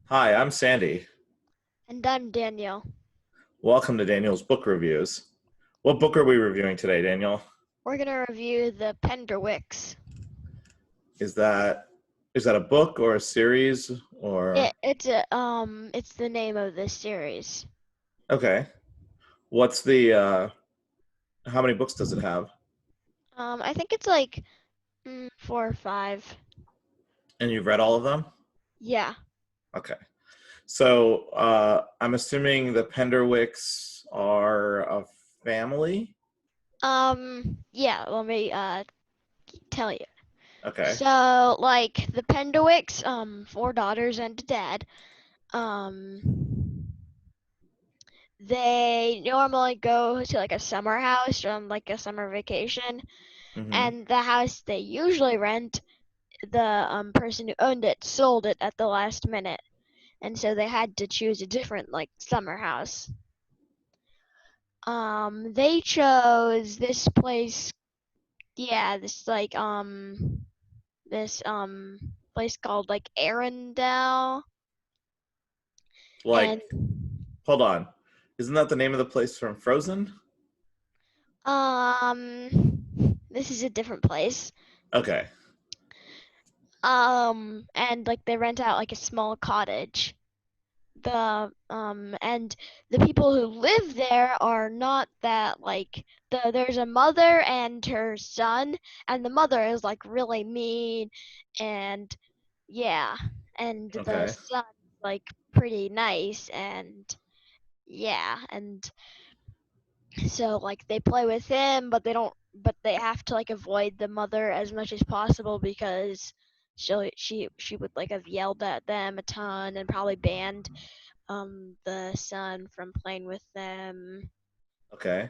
Hi, I'm Sandy. And I'm Danielle. Welcome to Daniel's Book Reviews. What book are we reviewing today, Daniel? We're gonna review the Penderwicks. Is that is that a book or a series It's the name of this series. okay. What's the how many books does it have? I think it's like four or five. And you've read all of them? Yeah. Okay. So, I'm assuming the Penderwicks are a family? Yeah. Let me tell you. Okay. So like the Penderwicks, four daughters and a dad. Um, they normally go to like a summer house on like a summer vacation, Mm-hmm. and the house they usually rent the person who owned it sold it at the last minute, and so they had to choose a different like summer house. They chose this place. Yeah, this place called like Arendelle, and Like, hold on. Isn't that the name of the place from Frozen? this is a different place. Okay. And like they rent out like a small cottage. And the people who live there are not that like there's a mother and her son, and the mother is like really mean, and yeah, and the Okay. son's like pretty nice, and yeah, and so like they play with him, but they have to like avoid the mother as much as possible because she would like have yelled at them a ton and probably banned the son from playing with them. Okay.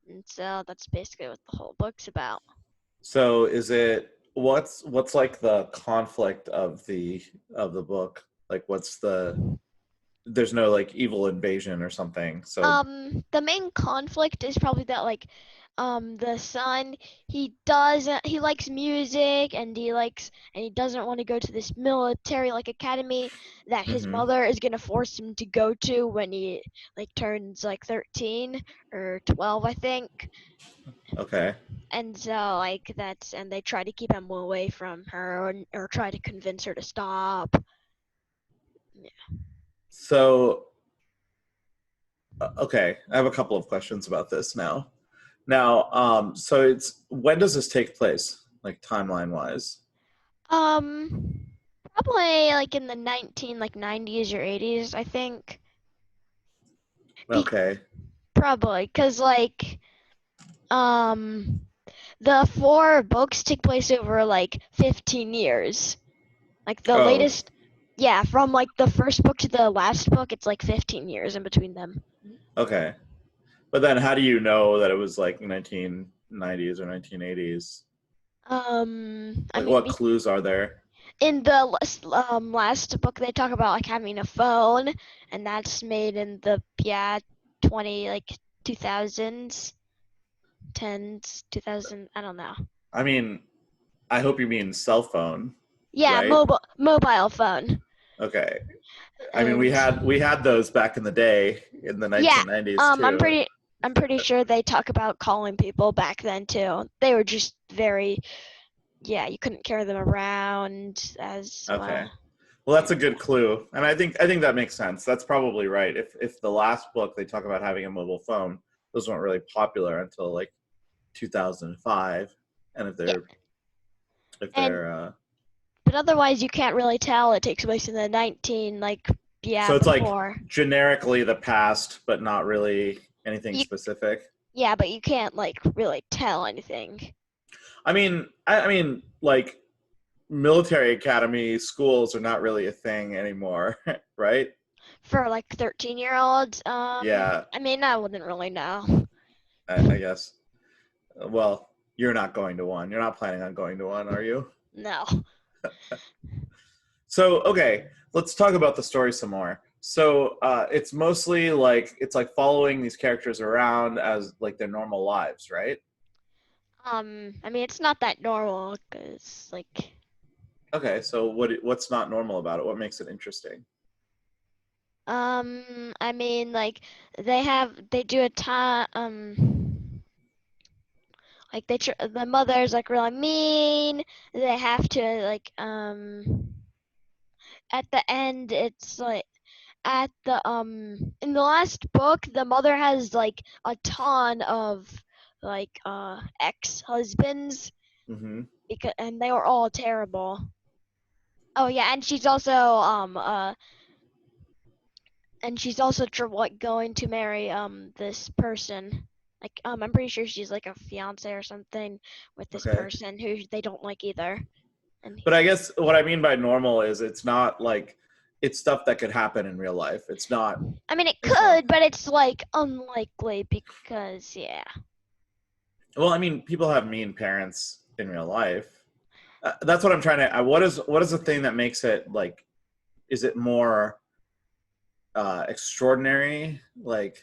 And so that's basically what the whole book's about. So is it what's like the conflict of the book? Like what's there's no like evil invasion or something. So The main conflict is probably that like the son, he likes music, and he doesn't want to go to this military like academy that his mhm. mother is gonna force him to go to when he like turns like 13 or 12, I think. Okay. And so like that's and they try to keep him away from her, or try to convince her to stop. So okay, I have a couple of questions about this now. Now, so it's when does this take place? Like timeline wise? um Probably like in the 90s or 80s, I think. Be- Okay. Probably because like um the four books take place over like 15 years. Like the Oh, latest, yeah, from like the first book to the last book, it's like 15 years in between them. okay. But then how do you know that it was like 1990s or 1980s? I Like mean, what clues are there? in the last book they talk about like having a phone, and that's made in the, yeah, 20 like 2000s, 10s, 2000, I don't know. I mean, I hope you mean cell phone, Yeah, right? mobile phone. Okay. I mean, And we had those back in the day in the yeah, 1990s I'm too. pretty sure they talk about calling people back then too. They were just very, yeah, you couldn't carry them around as Okay. well. Well, that's a And good clue, and I think that makes sense. That's probably right. If the last book they talk about having a mobile phone, those weren't really popular until like 2005, and yeah, if and they're but otherwise you can't really tell it takes place in the 19 like, yeah, so it's like before. generically the past, but not really anything You specific. Yeah, but you can't like really tell anything I mean, like military academy schools are not really a thing anymore, right? for like 13-year-olds. Yeah, I mean, I wouldn't really know. I guess. Well, you're not going to one. You're not planning on going to one, are you? No. So, okay, let's talk about the story some more. So, it's mostly like it's like following these characters around as like their normal lives, right? I mean, it's not that normal because like Okay, so what's not normal about it? What makes it interesting? I mean, like they do a time like the mother's like really mean. They have to like at the end it's like at the in the last book the mother has like a ton of like ex-husbands Hmm. because and they were all terrible. Oh yeah, and she's also like going to marry this person. Like I'm pretty sure she's like a fiance or something with this Okay. person who they don't like either. And But I guess what I mean by normal is it's not like it's stuff that could happen in real life. It's not. I mean it It's like. could, but it's like unlikely because yeah. Well, I mean, people have mean parents in real life. That's what I'm trying to. What is the thing that makes it like? Is it more extraordinary? Like,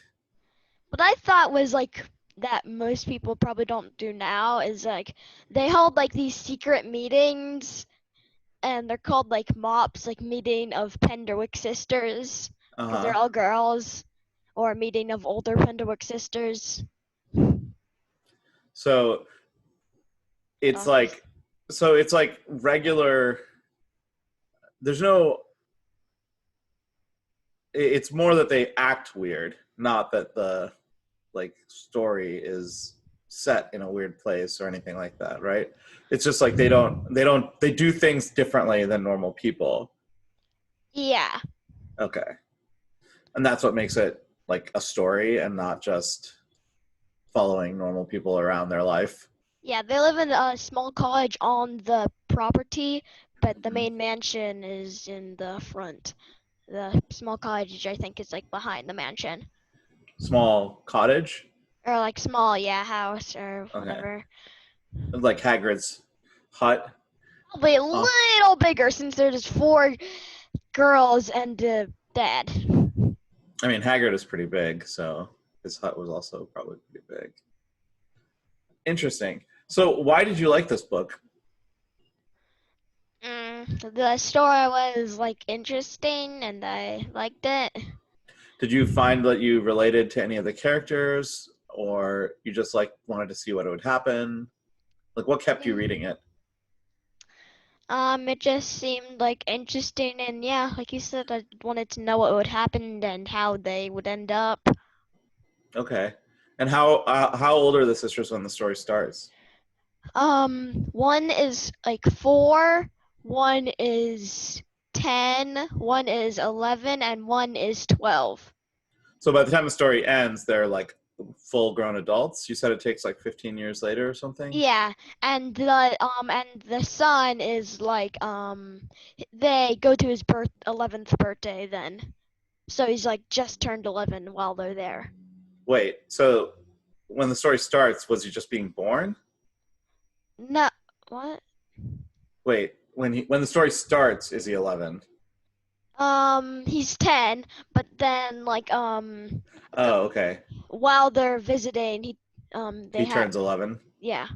What I thought was like that most people probably don't do now is like they hold like these secret meetings and they're called like MOPS, like meeting of Penderwick sisters, uh because they're huh. all girls, or a meeting of older Penderwick sisters. So What it's else is like, so it's like regular. There's no. It's more that they act weird, not that the like story is set in a weird place or anything like that, right? It's just like they do things differently than normal people. yeah. Okay. And that's what makes it like a story and not just following normal people around their life. Yeah, they live in a small cottage on the property, but the Mm-hmm. main mansion is in the front. The small cottage, I think, is like behind the mansion. Small cottage. Or like small, yeah, house or Okay. whatever. Like Hagrid's hut. Probably a Oh, little bigger since there's four girls and dad. I mean, Hagrid is pretty big, so his hut was also probably pretty big. Interesting. So, why did you like this book? The story was like interesting and I liked it. Did you find that you related to any of the characters, or you just like wanted to see what would happen? Like, what kept you reading Mm, it? it just seemed like interesting and yeah, like you said, I wanted to know what would happen and how they would end up. Okay. And how old are the sisters when the story starts? One is like 4, one is 10, one is 11, and one is 12. So by the time the story ends, they're like full grown adults. You said it takes like 15 years later or something. Yeah, and the son is like they go to his 11th birthday then. So he's like just turned 11 while they're there. Wait, so when the story starts, was he just being born? No, what? Wait, when the story starts, is he 11? He's 10, but then like the, Oh, okay. while they're visiting, they He have turns 11. yeah.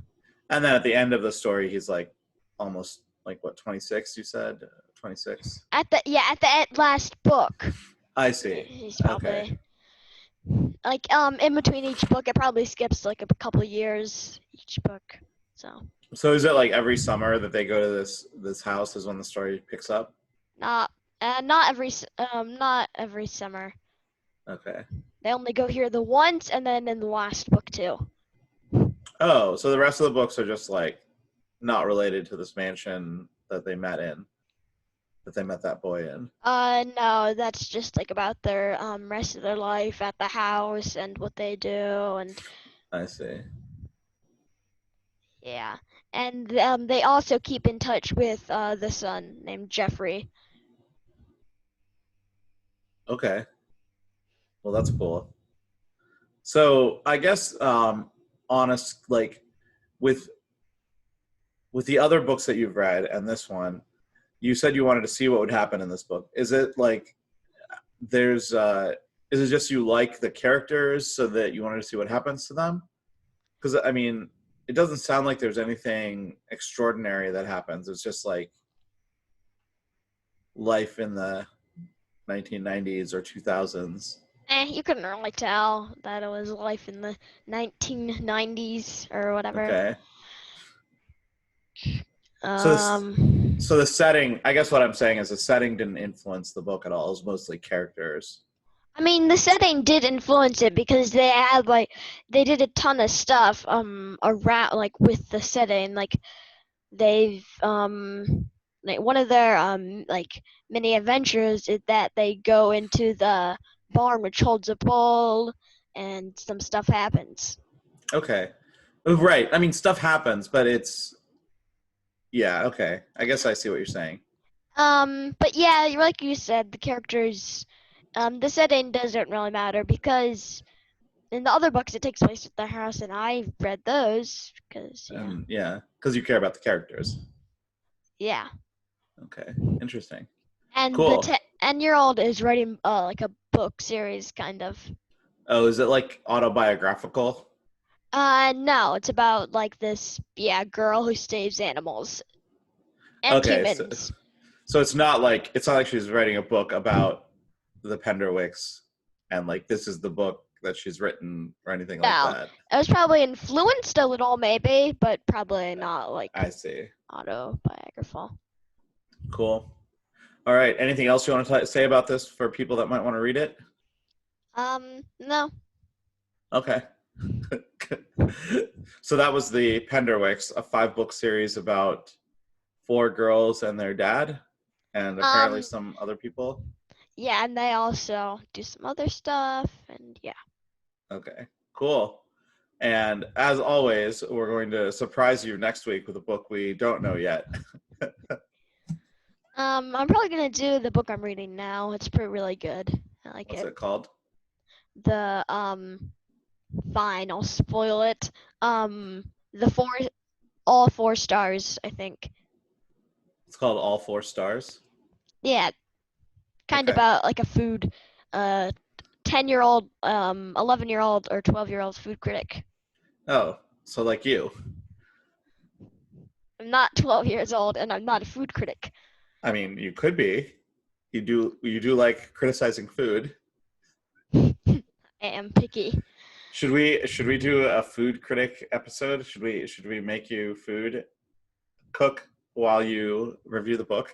And then at the end of the story, he's like almost like what, 26, you said? 26. At the last book, I see. he's Okay. probably like in between each book, it probably skips like a couple years each book. So So is it like every summer that they go to this house is when the story picks up? not not every summer. Okay. They only go here the once, and then in the last book too. Oh, so the rest of the books are just like not related to this mansion that they met in, that they met that boy in. No, that's just like about their rest of their life at the house and what they do, and I see. yeah, and they also keep in touch with the son named Jeffrey. Okay. Well, that's cool. So I guess honest like with with the other books that you've read and this one, you said you wanted to see what would happen in this book. Is it like there's is it just you like the characters so that you wanted to see what happens to them? Because I mean, it doesn't sound like there's anything extraordinary that happens. It's just like life in the 1990s or 2000s. You couldn't really tell that it was life in the 1990s or whatever. Okay. So this Um, so the setting, I guess what I'm saying is the setting didn't influence the book at all. It was mostly characters. I mean, the setting did influence it because they had they did a ton of stuff around with the setting. They've like one of their mini adventures is that they go into the barn which holds a bull and some stuff happens. Okay. Right. I mean, stuff happens, but it's yeah, okay. I guess I see what you're saying. But yeah, like you said, the characters, the setting doesn't really matter because in the other books it takes place at their house, and I've read those because And yeah, because you care about the characters. yeah. Okay. Interesting. And the Cool. 10-year-old is writing like a book series kind of. Oh, is it like autobiographical? No, it's about like this girl who saves animals and Okay, so humans. it's not like she's writing a book about the Penderwicks and like this is the book that she's written or anything like No, that. it was probably influenced a little maybe, but probably not like I see. autobiographical. Cool. All right. Anything else you want to say about this for people that might want to read it? No. Okay. So that was the Penderwicks, a 5-book series about 4 girls and their dad, and apparently Um, some other people. yeah, and they also do some other stuff, and yeah. Okay, cool. And as always, we're going to surprise you next week with a book we don't know yet. I'm probably gonna do the book I'm reading now. It's pretty really good. I like What's it. it called? The fine, I'll spoil it. The all 4 stars, I think. It's called All Four Stars. Yeah, kind of Okay. about like a food, 10-year-old, 11-year-old or 12-year-old food critic. Oh, so like you. I'm not 12 years old, and I'm not a food critic. I mean, you could be. You do like criticizing food. I am picky. Should we do a food critic episode? Should we make you food cook while you review the book?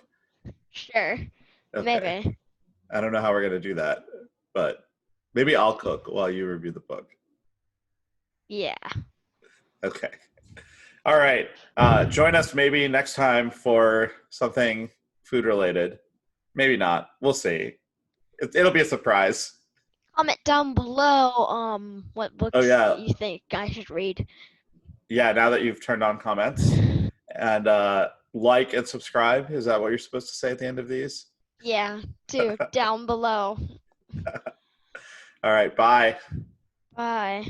Sure, Okay. maybe. I don't know how we're gonna do that, but maybe I'll cook while you review the book. Yeah. Okay. All right. Join us maybe next time for something food related. Maybe not. We'll see. It'll be a surprise. Comment down below what Oh books yeah, you think I should read. yeah. Now that you've turned on comments and like and subscribe, is that what you're supposed to say at the end of these? Yeah, do down below. All right. Bye. Bye.